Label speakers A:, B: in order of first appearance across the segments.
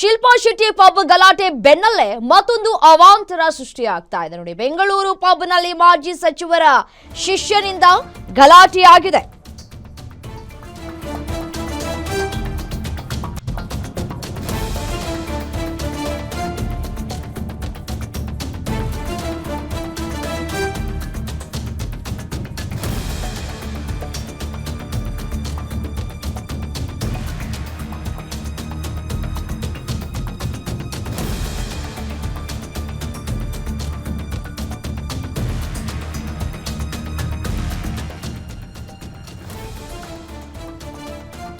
A: Shilpa Shetty pub ಗಲಾಟೆ ಬೆನ್ನಲ್ಲೇ ಮತ್ತೊಂದು ಅವಾಂತರ ಸೃಷ್ಟಿಯಾಗ್ತಾ ಇದೆ ನೋಡಿ. ಬೆಂಗಳೂರು ಪಬ್ನಲ್ಲಿ ಮಾಜಿ ಸಚಿವರ ಶಿಷ್ಯನಿಂದ ಗಲಾಟೆಯಾಗಿದೆ.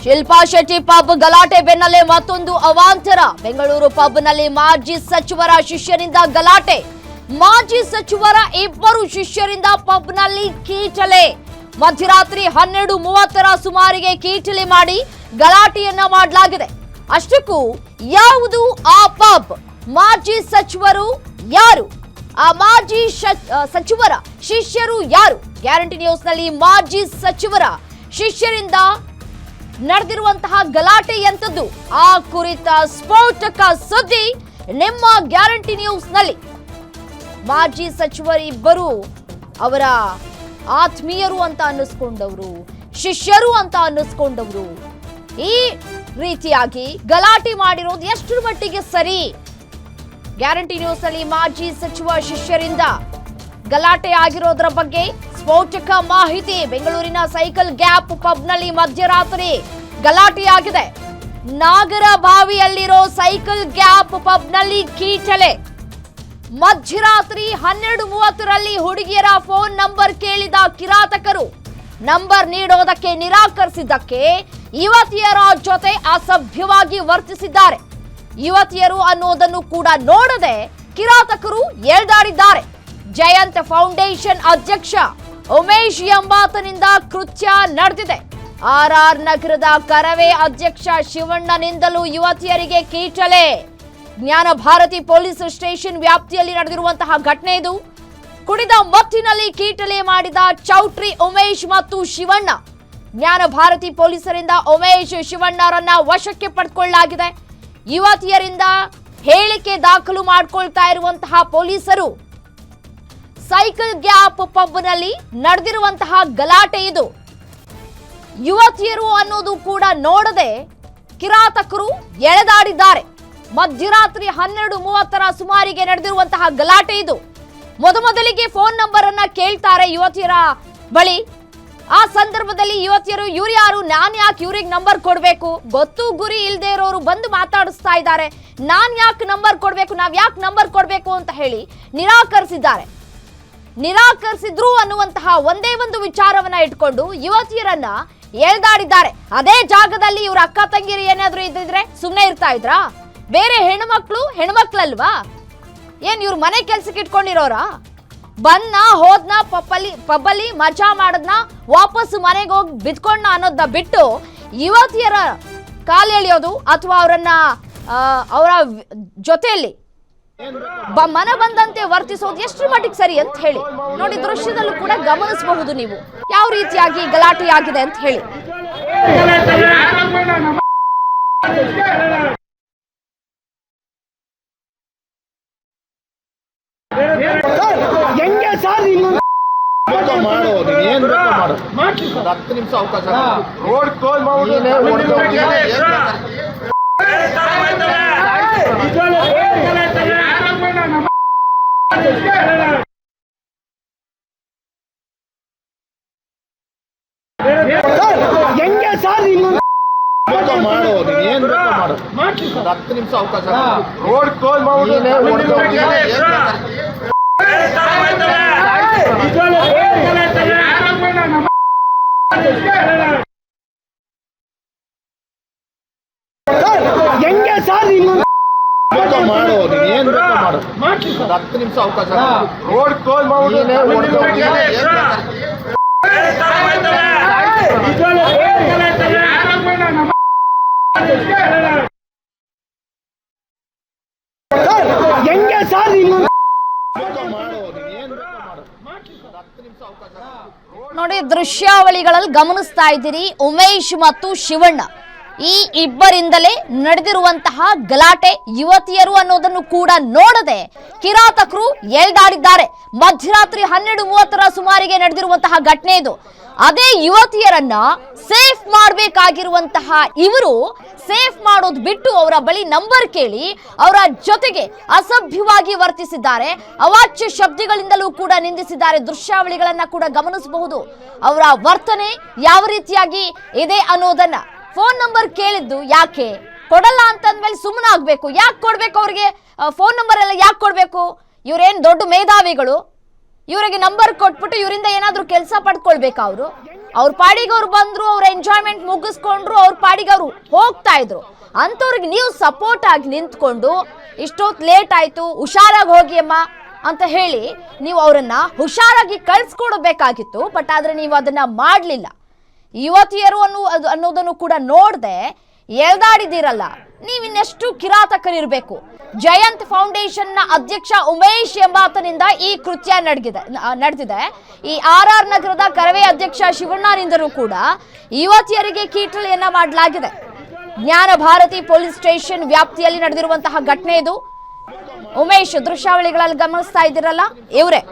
A: ಶಿಲ್ಪಾ ಶೆಟ್ಟಿ ಪಬ್ ಗಲಾಟೆ ಬೆನ್ನಲ್ಲೇ ಮತ್ತೊಂದು ಅವಾಂತರ. ಬೆಂಗಳೂರು ಪಬ್ನಲ್ಲಿ ಮಾಜಿ ಸಚಿವರ ಶಿಷ್ಯರಿಂದ ಗಲಾಟೆ. ಮಾಜಿ ಸಚಿವರ ಇಬ್ಬರು ಶಿಷ್ಯರಿಂದ ಪಬ್ನಲ್ಲಿ ಕೀಟಲೆ. ಮಧ್ಯರಾತ್ರಿ 12:30 ಸುಮಾರಿಗೆ ಕೀಟಲೆ ಮಾಡಿ ಗಲಾಟೆಯನ್ನ ಮಾಡಲಾಗಿದೆ. ಅಷ್ಟಕ್ಕೂ ಯಾವುದು ಆ ಪಬ್? ಮಾಜಿ ಸಚಿವರು ಯಾರು? ಆ ಮಾಜಿ ಸಚಿವರ ಶಿಷ್ಯರು ಯಾರು? ಗ್ಯಾರಂಟಿ ನ್ಯೂಸ್ನಲ್ಲಿ ಮಾಜಿ ಸಚಿವರ ಶಿಷ್ಯರಿಂದ ನಡೆದಿರುವಂತಹ ಗಲಾಟೆ ಎಂತದ್ದು, ಆ ಕುರಿತ ಸ್ಫೋಟಕ ಸುದ್ದಿ ನಿಮ್ಮ ಗ್ಯಾರಂಟಿ ನ್ಯೂಸ್ನಲ್ಲಿ. ಮಾಜಿ ಸಚಿವರಿಬ್ಬರು ಅವರ ಆತ್ಮೀಯರು ಅಂತ ಅನ್ನಿಸ್ಕೊಂಡವರು, ಶಿಷ್ಯರು ಅಂತ ಅನ್ನಿಸ್ಕೊಂಡವರು ಈ ರೀತಿಯಾಗಿ ಗಲಾಟೆ ಮಾಡಿರೋದು ಎಷ್ಟರ ಮಟ್ಟಿಗೆ ಸರಿ? ಗ್ಯಾರಂಟಿ ನ್ಯೂಸ್ನಲ್ಲಿ ಮಾಜಿ ಸಚಿವ ಶಿಷ್ಯರಿಂದ ಗಲಾಟೆ ಆಗಿರೋದ್ರ ಬಗ್ಗೆ ಸ್ಫೋಟಕ ಮಾಹಿತಿ. ಬೆಂಗಳೂರಿನ ಸೈಕಲ್ ಗ್ಯಾಪ್ ಪಬ್ನಲ್ಲಿ ಮಧ್ಯರಾತ್ರಿ ಗಲಾಟೆಯಾಗಿದೆ. ನಾಗರಬಾವಿಯಲ್ಲಿರೋ ಸೈಕಲ್ ಗ್ಯಾಪ್ ಪಬ್ನಲ್ಲಿ ಕೀಟಲೆ. ಮಧ್ಯರಾತ್ರಿ 12:30ರಲ್ಲಿ ಹುಡುಗಿಯರ ಫೋನ್ ನಂಬರ್ ಕೇಳಿದ ಕಿರಾತಕರು ನಂಬರ್ ನೀಡೋದಕ್ಕೆ ನಿರಾಕರಿಸಿದ್ದಕ್ಕೆ ಯುವತಿಯರ ಜೊತೆ ಅಸಭ್ಯವಾಗಿ ವರ್ತಿಸಿದ್ದಾರೆ. ಯುವತಿಯರು ಅನ್ನೋದನ್ನು ಕೂಡ ನೋಡದೆ ಕಿರಾತಕರು ಎಳ್ದಾಡಿದ್ದಾರೆ. ಜಯಂತ್ ಫೌಂಡೇಶನ್ ಅಧ್ಯಕ್ಷ ಉಮೇಶ್ ಎಂಬಾತನಿಂದ ಕೃತ್ಯ ನಡೆದಿದೆ. ಆರ್ಆರ್ ನಗರದ ಕರವೇ ಅಧ್ಯಕ್ಷ ಶಿವಣ್ಣನಿಂದಲೂ ಯುವತಿಯರಿಗೆ ಕೀಟಲೆ. ಜ್ಞಾನ ಭಾರತಿ ಪೊಲೀಸ್ ಸ್ಟೇಷನ್ ವ್ಯಾಪ್ತಿಯಲ್ಲಿ ನಡೆದಿರುವಂತಹ ಘಟನೆ ಇದು. ಕುಡಿದ ಮತ್ತಿನಲ್ಲಿ ಕೀಟಲೆ ಮಾಡಿದ ಚೌಟ್ರಿ ಉಮೇಶ್ ಮತ್ತು ಶಿವಣ್ಣ. ಜ್ಞಾನ ಭಾರತಿ ಪೊಲೀಸರಿಂದ ಉಮೇಶ್ ಶಿವಣ್ಣರನ್ನ ವಶಕ್ಕೆ ಪಡೆದುಕೊಳ್ಳಲಾಗಿದೆ. ಯುವತಿಯರಿಂದ ಹೇಳಿಕೆ ದಾಖಲು ಮಾಡಿಕೊಳ್ತಾ ಇರುವಂತಹ ಪೊಲೀಸರು ಸೈಕಲ್ ಗ್ಯಾಪ್ ಪಬ್ನಲ್ಲಿ ನಡೆದಿರುವಂತಹ ಗಲಾಟೆ ಇದು. ಯುವತಿಯರು ಅನ್ನೋದು ಕೂಡ ನೋಡದೆ ಕಿರಾತಕರು ಎಳೆದಾಡಿದ್ದಾರೆ. ಮಧ್ಯರಾತ್ರಿ 12:30 ಸುಮಾರಿಗೆ ನಡೆದಿರುವಂತಹ ಗಲಾಟೆ ಇದು. ಮೊದಲಿಗೆ ಫೋನ್ ನಂಬರ್ ಅನ್ನ ಕೇಳ್ತಾರೆ ಯುವತಿಯರ ಬಳಿ. ಆ ಸಂದರ್ಭದಲ್ಲಿ ಯುವತಿಯರು ಇವ್ರು ಯಾರು, ನಾನ್ ಯಾಕೆ ಇವ್ರಿಗೆ ನಂಬರ್ ಕೊಡ್ಬೇಕು, ಗೊತ್ತು ಗುರಿ ಇಲ್ಲದೆ ಇರೋರು ಬಂದು ಮಾತಾಡಿಸ್ತಾ ಇದ್ದಾರೆ, ನಾನ್ ಯಾಕೆ ನಂಬರ್ ಕೊಡ್ಬೇಕು, ನಾವ್ ಯಾಕೆ ನಂಬರ್ ಕೊಡ್ಬೇಕು ಅಂತ ಹೇಳಿ ನಿರಾಕರಿಸಿದ್ರು ಅನ್ನುವಂತಹ ಒಂದೇ ಒಂದು ವಿಚಾರವನ್ನ ಇಟ್ಕೊಂಡು ಯುವತಿಯರನ್ನ ಎಳ್ದಾಡಿದ್ದಾರೆ. ಅದೇ ಜಾಗದಲ್ಲಿ ಇವ್ರ ಅಕ್ಕ ತಂಗಿರು ಏನಾದ್ರು ಇದ್ದಿದ್ರೆ ಸುಮ್ಮನೆ ಇರ್ತಾ ಇದ್ರಾ? ಬೇರೆ ಹೆಣ್ಮಕ್ಳಲ್ವಾ? ಏನ್ ಇವ್ರ ಮನೆ ಕೆಲ್ಸಕ್ಕೆ ಇಟ್ಕೊಂಡಿರೋರ? ಬಂದ್ನ ಹೋದ್ನ ಪಬ್ಬಲ್ಲಿ ಮಜಾ ಮಾಡದ್ನ ವಾಪಸ್ ಮನೆಗೆ ಹೋಗಿ ಬಿದ್ಕೊಂಡ ಅನ್ನೋದನ್ನ ಬಿಟ್ಟು ಯುವತಿಯರ ಕಾಲು ಎಳೆಯೋದು ಅಥವಾ ಅವರ ಜೊತೆಯಲ್ಲಿ ಮನ ಬಂದಂತೆ ವರ್ತಿಸೋದು ಎಷ್ಟು ಮಟ್ಟಿಗೆ ಸರಿ ಅಂತ ಹೇಳಿ ನೋಡಿ. ದೃಶ್ಯದಲ್ಲೂ ಕೂಡ ಗಮನಿಸಬಹುದು ನೀವು ಯಾವ ರೀತಿಯಾಗಿ ಗಲಾಟೆ ಆಗಿದೆ ಅಂತ ಹೇಳಿ. ನೋಡಿ ದೃಶ್ಯಾವಳಿಗಳಲ್ಲಿ ಗಮನಿಸ್ತಾ ಇದ್ದೀರಿ. ಉಮೇಶ್ ಮತ್ತು ಶಿವಣ್ಣ ಈ ಇಬ್ಬರಿಂದಲೇ ನಡೆದಿರುವಂತಹ ಗಲಾಟೆ ಯುವತಿಯರು ಅನ್ನೋದನ್ನು ಕೂಡ ನೋಡದೆ ಕಿರಾತಕರು ಎಳ್ದಾಡಿದ್ದಾರೆ. ಮಧ್ಯರಾತ್ರಿ 12:30 ಸುಮಾರಿಗೆ ನಡೆದಿರುವಂತಹ ಘಟನೆ ಇದು. ಅದೇ ಯುವತಿಯರನ್ನ ಸೇಫ್ ಮಾಡಬೇಕಾಗಿರುವಂತಹ ಇವರು ಸೇಫ್ ಮಾಡೋದು ಬಿಟ್ಟು ಅವರ ಬಳಿ ನಂಬರ್ ಕೇಳಿ ಅವರ ಜೊತೆಗೆ ಅಸಭ್ಯವಾಗಿ ವರ್ತಿಸಿದ್ದಾರೆ. ಅವಾಚ್ಯ ಶಬ್ದಗಳಿಂದಲೂ ಕೂಡ ನಿಂದಿಸಿದ್ದಾರೆ. ದೃಶ್ಯಾವಳಿಗಳನ್ನ ಕೂಡ ಗಮನಿಸಬಹುದು. ಅವರ ವರ್ತನೆ ಯಾವ ರೀತಿಯಾಗಿ ಇದೆ ಅನ್ನೋದನ್ನ. ಫೋನ್ ನಂಬರ್ ಕೇಳಿದ್ದು ಯಾಕೆ ಕೊಡಲ್ಲ ಅಂತಂದ್ಮೇಲೆ ಸುಮ್ಮನೆ ಆಗ್ಬೇಕು? ಯಾಕೆ ಕೊಡ್ಬೇಕು ಅವ್ರಿಗೆ ಫೋನ್ ನಂಬರ್ ಎಲ್ಲ? ಯಾಕೆ ಕೊಡ್ಬೇಕು? ಇವ್ರೇನ್ ದೊಡ್ಡ ಮೇಧಾವಿಗಳು? ಇವರಿಗೆ ನಂಬರ್ ಕೊಟ್ಬಿಟ್ಟು ಇವರಿಂದ ಏನಾದ್ರೂ ಕೆಲಸ ಪಡ್ಕೊಳ್ಬೇಕಾ? ಅವ್ರ ಪಾಡಿಗೆ ಅವ್ರು ಬಂದ್ರು, ಅವ್ರ ಎಂಜಾಯ್ಮೆಂಟ್ ಮುಗಿಸ್ಕೊಂಡ್ರು, ಅವ್ರ ಪಾಡಿಗೆ ಅವ್ರು ಹೋಗ್ತಾ ಇದ್ರು. ಅಂತವ್ರಿಗೆ ನೀವು ಸಪೋರ್ಟ್ ಆಗಿ ನಿಂತ್ಕೊಂಡು ಇಷ್ಟೊತ್ತು ಲೇಟ್ ಆಯ್ತು, ಹುಷಾರಾಗಿ ಹೋಗಿ ಅಮ್ಮ ಅಂತ ಹೇಳಿ ನೀವು ಅವರನ್ನ ಹುಷಾರಾಗಿ ಕಳ್ಸ್ಕೊಡ್ಬೇಕಾಗಿತ್ತು. ಬಟ್ ಆದ್ರೆ ನೀವು ಅದನ್ನ ಮಾಡ್ಲಿಲ್ಲ. ಯುವತಿಯರು ಅನ್ನೋದನ್ನು ಕೂಡ ನೋಡದೆ ಎಳ್ದಾಡಿದಿರಲ್ಲ. ನೀವಿನ್ನೆಷ್ಟು ಕಿರಾತಕರಿರ್ಬೇಕು? ಜಯಂತ್ ಫೌಂಡೇಶನ್ ನ ಅಧ್ಯಕ್ಷ ಉಮೇಶ್ ಎಂಬಾತನಿಂದ ಈ ಕೃತ್ಯ ನಡೆದಿದೆ. ಈ RR ನಗರದ ಕರವೇ ಅಧ್ಯಕ್ಷ ಶಿವಣ್ಣರಿಂದಲೂ ಕೂಡ ಯುವತಿಯರಿಗೆ ಕೀಟಲೆಯನ್ನ ಮಾಡಲಾಗಿದೆ. ಜ್ಞಾನ ಭಾರತಿ ಪೊಲೀಸ್ ಸ್ಟೇಷನ್ ವ್ಯಾಪ್ತಿಯಲ್ಲಿ ನಡೆದಿರುವಂತಹ ಘಟನೆ ಇದು. ಉಮೇಶ್ ದೃಶ್ಯಾವಳಿಗಳಲ್ಲಿ ಗಮನಿಸ್ತಾ ಇದ್ದೀರಲ್ಲ, ಇವರೇ.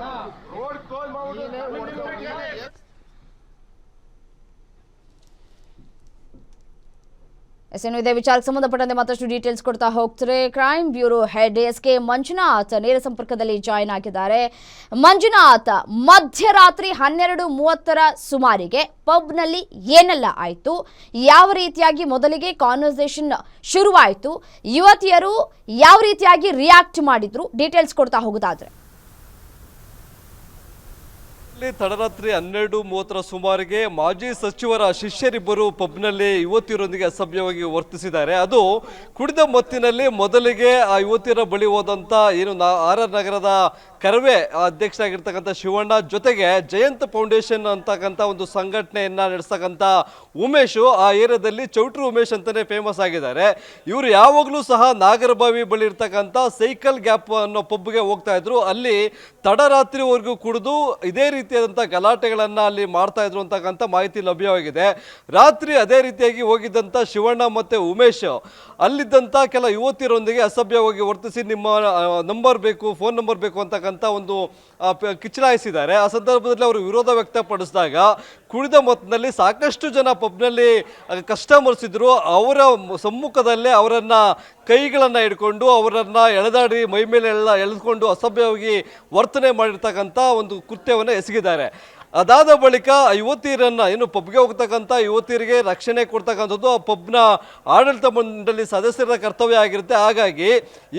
A: ಇದೇ ವಿಚಾರಕ್ಕೆ ಸಂಬಂಧಪಟ್ಟಂತೆ ಮತ್ತಷ್ಟು ಡೀಟೇಲ್ಸ್ ಕೊಡ್ತಾ ಹೋಗ್ತಾರೆ crime bureau head SK Manjunath ನೇರ ಸಂಪರ್ಕದಲ್ಲಿ ಜಾಯಿನ್ ಆಗಿದ್ದಾರೆ. ಮಂಜುನಾಥ್, ಮಧ್ಯರಾತ್ರಿ 12:30 ಸುಮಾರಿಗೆ ಪಬ್ನಲ್ಲಿ ಏನೆಲ್ಲ ಆಯಿತು? ಯಾವ ರೀತಿಯಾಗಿ ಮೊದಲಿಗೆ ಕಾನ್ವರ್ಸೇಷನ್ ಶುರುವಾಯಿತು? ಯುವತಿಯರು ಯಾವ ರೀತಿಯಾಗಿ ರಿಯಾಕ್ಟ್ ಮಾಡಿದ್ರು? ಡೀಟೇಲ್ಸ್ ಕೊಡ್ತಾ ಹೋಗೋದಾದ್ರೆ.
B: ತಡರಾತ್ರಿ 12:30 ಸುಮಾರಿಗೆ ಮಾಜಿ ಸಚಿವರ ಶಿಷ್ಯರಿಬ್ಬರು ಪಬ್ನಲ್ಲಿ ಯುವತಿಯರೊಂದಿಗೆ ಅಸಭ್ಯವಾಗಿ ವರ್ತಿಸಿದ್ದಾರೆ. ಅದು ಕುಡಿದ ಮತ್ತಿನಲ್ಲಿ ಮೊದಲಿಗೆ ಆ ಯುವತಿಯರ ಬಳಿ ಹೋದಂತ ಏನು RR ನಗರದ ಕರವೇ ಅಧ್ಯಕ್ಷರಾಗಿರ್ತಕ್ಕಂಥ ಶಿವಣ್ಣ ಜೊತೆಗೆ ಜಯಂತ್ ಫೌಂಡೇಶನ್ ಅಂತಕ್ಕಂಥ ಒಂದು ಸಂಘಟನೆಯನ್ನ ನಡೆಸ್ತಕ್ಕಂಥ ಉಮೇಶ್, ಆ ಏರಿಯಾದಲ್ಲಿ ಚೌಟ್ರಿ ಉಮೇಶ್ ಅಂತಾನೆ ಫೇಮಸ್ ಆಗಿದ್ದಾರೆ. ಇವರು ಯಾವಾಗಲೂ ಸಹ ನಾಗರಬಾವಿ ಬಳಿ ಇರ್ತಕ್ಕಂಥ ಸೈಕಲ್ ಗ್ಯಾಪ್ ಅನ್ನೋ ಪಬ್ಗೆ ಹೋಗ್ತಾ ಇದ್ರು. ಅಲ್ಲಿ ತಡರಾತ್ರಿವರೆಗೂ ಕುಡಿದು ಇದೇ ರೀತಿಯಾದಂಥ ಗಲಾಟೆಗಳನ್ನ ಅಲ್ಲಿ ಮಾಡ್ತಾ ಇದ್ರು ಅಂತಕ್ಕಂಥ ಮಾಹಿತಿ ಲಭ್ಯವಾಗಿದೆ. ರಾತ್ರಿ ಅದೇ ರೀತಿಯಾಗಿ ಹೋಗಿದ್ದಂಥ ಶಿವಣ್ಣ ಮತ್ತೆ ಉಮೇಶ್ ಅಲ್ಲಿದ್ದಂಥ ಕೆಲ ಯುವತಿಯರೊಂದಿಗೆ ಅಸಭ್ಯವಾಗಿ ವರ್ತಿಸಿ ನಿಮ್ಮ ನಂಬರ್ ಬೇಕು, ಫೋನ್ ನಂಬರ್ ಬೇಕು ಅಂತಕ್ಕಂಥ ಒಂದು ಕಿಚ್ಚಲಾಯಿಸಿದ್ದಾರೆ. ಆ ಸಂದರ್ಭದಲ್ಲಿ ಅವರು ವಿರೋಧ ವ್ಯಕ್ತಪಡಿಸಿದಾಗ ಕುಡಿದ ಮೊತ್ತದಲ್ಲಿ ಸಾಕಷ್ಟು ಜನ ಪಬ್ನಲ್ಲಿ ಕಸ್ಟಮರ್ಸ್ ಇದ್ರು. ಅವರ ಸಮ್ಮುಖದಲ್ಲೇ ಅವರನ್ನ ಕೈಗಳನ್ನ ಹಿಡ್ಕೊಂಡು ಅವರನ್ನ ಎಳೆದಾಡಿ ಮೈ ಮೇಲೆ ಎಳೆದುಕೊಂಡು ಅಸಭ್ಯವಾಗಿ ವರ್ತನೆ ಮಾಡಿರ್ತಕ್ಕಂಥ ಒಂದು ಕೃತ್ಯವನ್ನು ಎಸಗಿದ್ದಾರೆ. ಅದಾದ ಬಳಿಕ ಯುವತಿಯರನ್ನ ಏನು ಪಬ್ಗೆ ಹೋಗ್ತಕ್ಕಂಥ ಯುವತಿಯರಿಗೆ ರಕ್ಷಣೆ ಕೊಡ್ತಕ್ಕಂಥದ್ದು ಆ ಪಬ್ನ ಆಡಳಿತ ಮಂಡಳಿ ಸದಸ್ಯರ ಕರ್ತವ್ಯ ಆಗಿರುತ್ತೆ. ಹಾಗಾಗಿ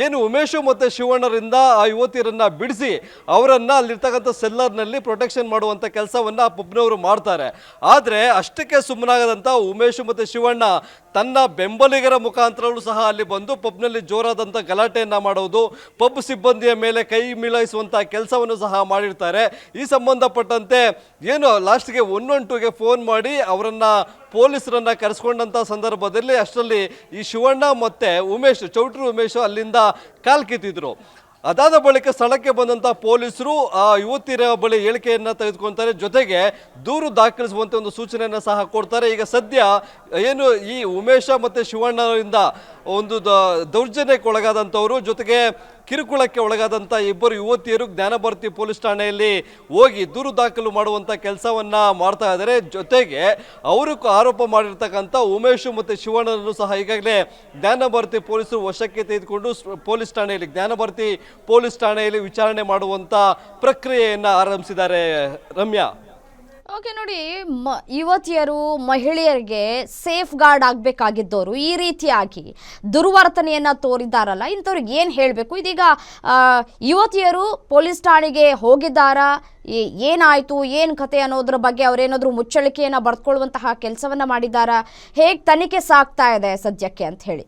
B: ಏನು ಉಮೇಶು ಮತ್ತು ಶಿವಣ್ಣರಿಂದ ಆ ಯುವತಿಯರನ್ನ ಬಿಡಿಸಿ ಅವರನ್ನ ಅಲ್ಲಿರ್ತಕ್ಕಂಥ ಸೆಲ್ಲರ್ನಲ್ಲಿ ಪ್ರೊಟೆಕ್ಷನ್ ಮಾಡುವಂಥ ಕೆಲಸವನ್ನ ಆ ಪಬ್ನವರು ಮಾಡ್ತಾರೆ. ಆದರೆ ಅಷ್ಟಕ್ಕೆ ಸುಮ್ಮನಾಗದಂಥ ಉಮೇಶು ಮತ್ತು ಶಿವಣ್ಣ ತನ್ನ ಬೆಂಬಲಿಗರ ಮುಖಾಂತರವೂ ಸಹ ಅಲ್ಲಿ ಬಂದು ಪಬ್ನಲ್ಲಿ ಜೋರಾದಂಥ ಗಲಾಟೆಯನ್ನು ಮಾಡೋದು, ಪಬ್ ಸಿಬ್ಬಂದಿಯ ಮೇಲೆ ಕೈ ಮಿಲಾಯಿಸುವಂಥ ಕೆಲಸವನ್ನು ಸಹ ಮಾಡಿರ್ತಾರೆ. ಈ ಸಂಬಂಧಪಟ್ಟಂತೆ ಏನು ಲಾಸ್ಟ್ಗೆ 112ಗೆ ಫೋನ್ ಮಾಡಿ ಅವರನ್ನು ಪೊಲೀಸರನ್ನ ಕರೆಸ್ಕೊಂಡಂಥ ಸಂದರ್ಭದಲ್ಲಿ ಅಷ್ಟರಲ್ಲಿ ಈ ಶಿವಣ್ಣ ಮತ್ತು ಉಮೇಶ್, ಚೌಟ್ರಿ ಉಮೇಶ್ ಅಲ್ಲಿಂದ ಕಾಲ್ ಕಿತ್ತಿದ್ರು. ಅದಾದ ಬಳಿಕ ಸ್ಥಳಕ್ಕೆ ಬಂದಂಥ ಪೊಲೀಸರು ಆ ಯುವತಿಯರ ಬಳಿ ಹೇಳಿಕೆಯನ್ನು ತೆಗೆದುಕೊಳ್ತಾರೆ. ಜೊತೆಗೆ ದೂರು ದಾಖಲಿಸುವಂತೆ ಒಂದು ಸೂಚನೆಯನ್ನು ಸಹ ಕೊಡ್ತಾರೆ. ಈಗ ಸದ್ಯ ಏನು ಈ ಉಮೇಶ ಮತ್ತು ಶಿವಣ್ಣರಿಂದ ಒಂದು ದೌರ್ಜನ್ಯಕ್ಕೆ ಒಳಗಾದಂಥವರು ಜೊತೆಗೆ ಕಿರುಕುಳಕ್ಕೆ ಒಳಗಾದಂಥ ಇಬ್ಬರು ಯುವತಿಯರು ಜ್ಞಾನಭಾರತಿ ಪೊಲೀಸ್ ಠಾಣೆಯಲ್ಲಿ ಹೋಗಿ ದೂರು ದಾಖಲು ಮಾಡುವಂಥ ಕೆಲಸವನ್ನು ಮಾಡ್ತಾ ಇದ್ದಾರೆ. ಜೊತೆಗೆ ಅವರು ಆರೋಪ ಮಾಡಿರ್ತಕ್ಕಂಥ ಉಮೇಶು ಮತ್ತು ಶಿವಣ್ಣನನ್ನು ಸಹ ಈಗಾಗಲೇ ಜ್ಞಾನಭಾರತಿ ಪೊಲೀಸರು ವಶಕ್ಕೆ ತೆಗೆದುಕೊಂಡು ಪೊಲೀಸ್ ಠಾಣೆಯಲ್ಲಿ ಜ್ಞಾನಭಾರತಿ ಪೊಲೀಸ್ ಠಾಣೆಯಲ್ಲಿ ವಿಚಾರಣೆ ಮಾಡುವಂಥ ಪ್ರಕ್ರಿಯೆಯನ್ನು ಆರಂಭಿಸಿದ್ದಾರೆ. ರಮ್ಯಾ,
A: ಓಕೆ, ನೋಡಿ, ಯುವತಿಯರು ಮಹಿಳೆಯರಿಗೆ ಸೇಫ್ ಗಾರ್ಡ್ ಆಗಬೇಕಾಗಿದ್ದವರು ಈ ರೀತಿಯಾಗಿ ದುರ್ವರ್ತನೆಯನ್ನ ತೋರಿದ್ದಾರಲ್ಲ, ಇಂಥವ್ರಿಗೆ ಏನು ಹೇಳಬೇಕು? ಇದೀಗ ಯುವತಿಯರು ಪೊಲೀಸ್ ಠಾಣೆಗೆ ಹೋಗಿದ್ದಾರಾ? ಏನಾಯಿತು, ಏನು ಕತೆ ಅನ್ನೋದ್ರ ಬಗ್ಗೆ ಅವರೇನಾದರೂ ಮುಚ್ಚಳಿಕೆಯನ್ನು ಬರೆದುಕೊಳ್ಳುವಂತಹ ಕೆಲಸವನ್ನು ಮಾಡಿದ್ದಾರಾ? ಹೇಗೆ ತನಿಖೆ ಸಾಗ್ತಾ ಇದೆ ಸದ್ಯಕ್ಕೆ ಅಂತ ಹೇಳಿ?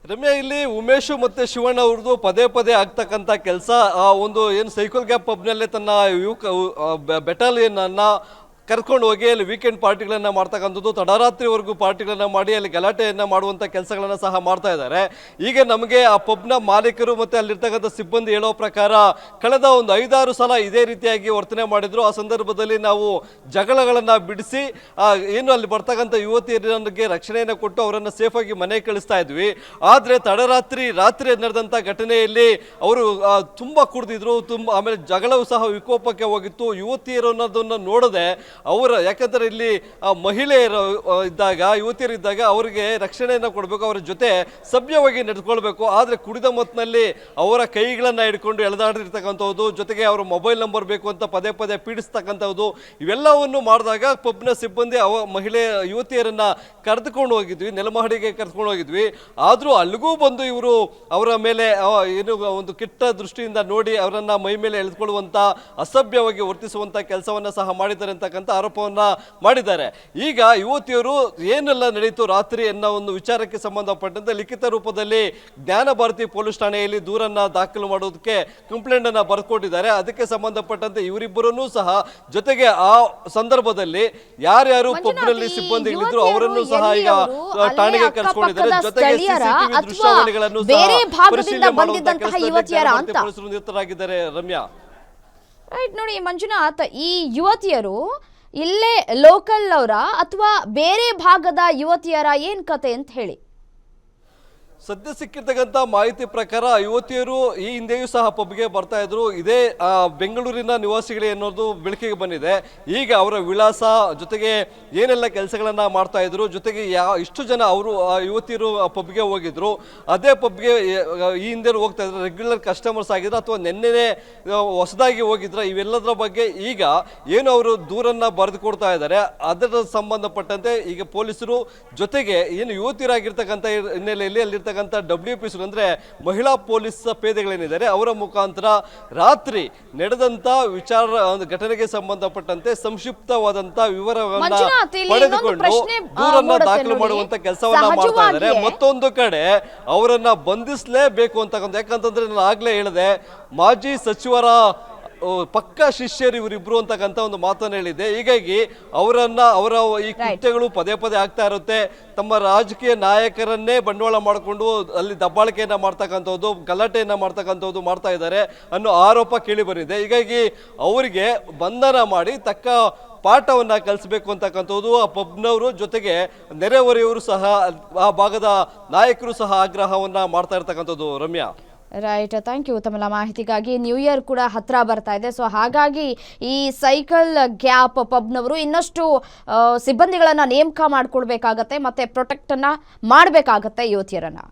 B: ರಮ್ಯಾ, ಇಲ್ಲಿ ಉಮೇಶು ಮತ್ತು ಶಿವಣ್ಣ ಅವ್ರದ್ದು ಪದೇ ಪದೇ ಆಗ್ತಕ್ಕಂಥ ಕೆಲಸ ಒಂದು ಏನು ಸೈಕಲ್ ಗ್ಯಾಪ್ ಪಬ್ನಲ್ಲೇ ತನ್ನ ಬೆಟಾಲಿಯನ್ ಅನ್ನ ಕರ್ಕೊಂಡು ಹೋಗಿ ಅಲ್ಲಿ ವೀಕೆಂಡ್ ಪಾರ್ಟಿಗಳನ್ನ ಮಾಡ್ತಕ್ಕಂಥದ್ದು, ತಡರಾತ್ರಿವರೆಗೂ ಪಾರ್ಟಿಗಳನ್ನ ಮಾಡಿ ಅಲ್ಲಿ ಗಲಾಟೆಯನ್ನ ಮಾಡುವಂತ ಕೆಲಸಗಳನ್ನ ಸಹ ಮಾಡ್ತಾ ಇದ್ದಾರೆ. ಈಗ ನಮಗೆ ಆ ಪಬ್ನ ಮಾಲೀಕರು ಮತ್ತೆ ಅಲ್ಲಿರ್ತಕ್ಕಂಥ ಸಿಬ್ಬಂದಿ ಹೇಳೋ ಪ್ರಕಾರ ಕಳೆದ ಒಂದು 5-6 ಸಲ ಇದೇ ರೀತಿಯಾಗಿ ವರ್ತನೆ ಮಾಡಿದ್ರು. ಆ ಸಂದರ್ಭದಲ್ಲಿ ನಾವು ಜಗಳಗಳನ್ನ ಬಿಡಿಸಿ ಏನು ಅಲ್ಲಿ ಬರ್ತಕ್ಕಂಥ ಯುವತಿಯರಿಗೆ ರಕ್ಷಣೆಯನ್ನು ಕೊಟ್ಟು ಅವರನ್ನ ಸೇಫ್ ಆಗಿ ಮನೆಗೆ ಕಳಿಸ್ತಾ ಇದ್ವಿ. ಆದ್ರೆ ರಾತ್ರಿ ನಡೆದಂತ ಘಟನೆಯಲ್ಲಿ ಅವರು ತುಂಬಾ ಕುಡಿದಿದ್ರು, ಆಮೇಲೆ ಜಗಳವು ಸಹ ವಿಕೋಪಕ್ಕೆ ಹೋಗಿತ್ತು. ಯುವತಿಯರು ಅನ್ನೋದನ್ನ ನೋಡದೆ ಯಾಕಂದ್ರೆ ಇಲ್ಲಿ ಮಹಿಳೆಯರು ಇದ್ದಾಗ, ಯುವತಿಯರು ಇದ್ದಾಗ ಅವರಿಗೆ ರಕ್ಷಣೆಯನ್ನು ಕೊಡಬೇಕು, ಅವರ ಜೊತೆ ಸಭ್ಯವಾಗಿ ನಡೆದುಕೊಳ್ಬೇಕು. ಆದ್ರೆ ಕುಡಿದ ಮತ್ತಿನಲ್ಲಿ ಅವರ ಕೈಗಳನ್ನ ಹಿಡ್ಕೊಂಡು ಎಳೆದಾಡಿರ್ತಕ್ಕಂಥದ್ದು, ಜೊತೆಗೆ ಅವರ ಮೊಬೈಲ್ ನಂಬರ್ ಬೇಕು ಅಂತ ಪದೇ ಪದೇ ಪೀಡಿಸ್ತಕ್ಕಂಥದ್ದು, ಇವೆಲ್ಲವನ್ನು ಮಾಡಿದಾಗ ಪಬ್ನ ಸಿಬ್ಬಂದಿ ಮಹಿಳೆ ಯುವತಿಯರನ್ನ ಕರೆದುಕೊಂಡು ಹೋಗಿದ್ವಿ, ನೆಲಮಹಡಿಗೆ ಕರೆದುಕೊಂಡು ಹೋಗಿದ್ವಿ. ಆದ್ರೂ ಅಲ್ಲಿಗೂ ಬಂದು ಇವರು ಅವರ ಮೇಲೆ ಏನು ಒಂದು ಕೆಟ್ಟ ದೃಷ್ಟಿಯಿಂದ ನೋಡಿ ಅವರನ್ನ ಮೈ ಮೇಲೆ ಎಳೆದುಕೊಳ್ಳುವಂತ, ಅಸಭ್ಯವಾಗಿ ವರ್ತಿಸುವಂತ ಕೆಲಸವನ್ನ ಸಹ ಮಾಡಿದ್ದಾರೆ ಅಂತಕ್ಕಂಥ ಆರೋಪವನ್ನ ಮಾಡಿದ್ದಾರೆ. ಈಗ ಯುವತಿಯರು ಏನೆಲ್ಲ ನಡೆಯಿತು ರಾತ್ರಿ ಅನ್ನೋ ಒಂದು ವಿಚಾರಕ್ಕೆ ಸಂಬಂಧಪಟ್ಟಂತೆ ಲಿಖಿತ ರೂಪದಲ್ಲಿ ಜ್ಞಾನ ಭಾರತಿ ಪೊಲೀಸ್ ಠಾಣೆಯಲ್ಲಿ ದೂರನ್ನ ದಾಖಲು ಮಾಡೋದಕ್ಕೆ ಕಂಪ್ಲೇಂಟ್ ಅನ್ನ ಬರ್ಕೊಟ್ಟಿದ್ದಾರೆ. ಅದಕ್ಕೆ ಸಂಬಂಧಪಟ್ಟಂತೆ ಇವರಿಬ್ಬರನ್ನೂ ಸಹ, ಜೊತೆಗೆ ಆ ಸಂದರ್ಭದಲ್ಲಿ ಯಾರ್ಯಾರು ಪಬ್ನಲ್ಲಿ ಸಿಬ್ಬಂದಿಗಳಿದ್ರು ಅವರನ್ನು ಸಹ ಈಗ ಠಾಣೆಗೆ ಕರೆಸಿಕೊಂಡಿದ್ದಾರೆ. ಜೊತೆಗೆ ಸಿಸಿಟಿವಿ ದೃಶ್ಯಾವಳಿಗಳನ್ನು ಸಹ ಪರಿಶೀಲನೆ ಮಾಡುವಂತ ಕೆಲಸದಲ್ಲಿ ಪೊಲೀಸರು ನಿರತರಾಗಿದ್ದಾರೆ. ರಮ್ಯಾ,
A: ರೈಟ್, ನೋಡಿ ಮಂಜುನಾಥ್, ಈ ಯುವತಿಯರು ಇಲ್ಲೇ ಲೋಕಲ್ ಅವರ ಅಥವಾ ಬೇರೆ ಭಾಗದ ಯುವತಿಯರ ಏನ್ ಕತೆ ಅಂತ ಹೇಳಿ?
B: ಸದ್ಯ ಸಿಕ್ಕಿರ್ತಕ್ಕಂಥ ಮಾಹಿತಿ ಪ್ರಕಾರ ಯುವತಿಯರು ಈ ಹಿಂದೆಯೂ ಸಹ ಪಬ್ಗೆ ಬರ್ತಾ ಇದ್ರು. ಇದೇ ಬೆಂಗಳೂರಿನ ನಿವಾಸಿಗಳೇ ಅನ್ನೋದು ಬೆಳಕಿಗೆ ಬಂದಿದೆ. ಈಗ ಅವರ ವಿಳಾಸ, ಜೊತೆಗೆ ಏನೆಲ್ಲ ಕೆಲಸಗಳನ್ನ ಮಾಡ್ತಾ ಇದ್ರು, ಜೊತೆಗೆ ಇಷ್ಟು ಜನ ಅವರು ಯುವತಿಯರು ಪಬ್ಗೆ ಹೋಗಿದ್ರು, ಅದೇ ಪಬ್ಗೆ ಈ ಹಿಂದೆ ಹೋಗ್ತಾ ಇದ್ರು, ರೆಗ್ಯುಲರ್ ಕಸ್ಟಮರ್ಸ್ ಆಗಿದ್ರು ಅಥವಾ ನೆನ್ನೆನೆ ಹೊಸದಾಗಿ ಹೋಗಿದ್ರ, ಇವೆಲ್ಲದರ ಬಗ್ಗೆ ಈಗ ಏನು ಅವರು ದೂರನ್ನ ಬರೆದು ಕೊಡ್ತಾ ಇದ್ದಾರೆ. ಅದರ ಸಂಬಂಧಪಟ್ಟಂತೆ ಈಗ ಪೊಲೀಸರು, ಜೊತೆಗೆ ಏನು ಯುವತಿಯರಾಗಿರ್ತಕ್ಕಂಥ ಹಿನ್ನೆಲೆಯಲ್ಲಿ ಅಲ್ಲಿರ್ತಕ್ಕಂಥ WPS ಅಂದ್ರೆ ಮಹಿಳಾ ಪೊಲೀಸ್ ಪೇದೆಗಳೇನಿದ್ದಾರೆ ಅವರ ಮುಖಾಂತರ ರಾತ್ರಿ ನಡೆದಂತ ಘಟನೆಗೆ ಸಂಬಂಧಪಟ್ಟಂತೆ ಸಂಕ್ಷಿಪ್ತವಾದಂತ ವಿವರವನ್ನ ಪಡೆದುಕೊಂಡು ದೂರನ್ನ ದಾಖಲು ಮಾಡುವಂತ ಕೆಲಸವನ್ನ ಮಾಡ್ತಾ ಇದ್ದಾರೆ. ಮತ್ತೊಂದು ಕಡೆ ಅವರನ್ನ ಬಂಧಿಸಲೇಬೇಕು ಅಂತಕ್ಕಂಥ, ಯಾಕಂತಂದ್ರೆ ನಾನು ಆಗ್ಲೇ ಹೇಳಿದೆ, ಮಾಜಿ ಸಚಿವರ ಪಕ್ಕಾ ಶಿಷ್ಯರು ಇವರಿಬ್ರು ಅಂತಕ್ಕಂಥ ಒಂದು ಮಾತನ್ನು ಹೇಳಿದೆ. ಹೀಗಾಗಿ ಅವರ ಈ ಕೃತ್ಯಗಳು ಪದೇ ಪದೇ ಆಗ್ತಾ ಇರುತ್ತೆ. ತಮ್ಮ ರಾಜಕೀಯ ನಾಯಕರನ್ನೇ ಬಂಡವಾಳ ಮಾಡಿಕೊಂಡು ಅಲ್ಲಿ ದಬ್ಬಾಳಿಕೆಯನ್ನ ಮಾಡ್ತಕ್ಕಂಥದ್ದು, ಗಲಾಟೆಯನ್ನ ಮಾಡ್ತಕ್ಕಂಥದ್ದು ಮಾಡ್ತಾ ಇದ್ದಾರೆ ಅನ್ನೋ ಆರೋಪ ಕೇಳಿ ಬಂದಿದೆ. ಹೀಗಾಗಿ ಅವರಿಗೆ ಬಂಧನ ಮಾಡಿ ತಕ್ಕ ಪಾಠವನ್ನ ಕಲಿಸಬೇಕು ಅಂತಕ್ಕಂಥದ್ದು ಆ ಪಬ್ನವರು, ಜೊತೆಗೆ ನೆರೆಹೊರೆಯವರು ಸಹ, ಆ ಭಾಗದ ನಾಯಕರು ಸಹ ಆಗ್ರಹವನ್ನ ಮಾಡ್ತಾ ಇರ್ತಕ್ಕಂಥದ್ದು. ರಮ್ಯಾ,
A: ರೈಟ್, ಥ್ಯಾಂಕ್ ಯು ತಮ್ಮೆಲ್ಲ ಮಾಹಿತಿಗಾಗಿ. ನ್ಯೂ ಇಯರ್ ಕೂಡ ಹತ್ರ ಬರ್ತಾ ಇದೆ, ಸೊ ಹಾಗಾಗಿ ಈ ಸೈಕಲ್ ಗ್ಯಾಪ್ ಪಬ್ನವರು ಇನ್ನಷ್ಟು ಸಿಬ್ಬಂದಿಗಳನ್ನು ನೇಮಕ ಮಾಡ್ಕೊಳ್ಬೇಕಾಗತ್ತೆ, ಮತ್ತೆ ಪ್ರೊಟೆಕ್ಟನ್ನು ಮಾಡಬೇಕಾಗತ್ತೆ ಯುವತಿಯರನ್ನು.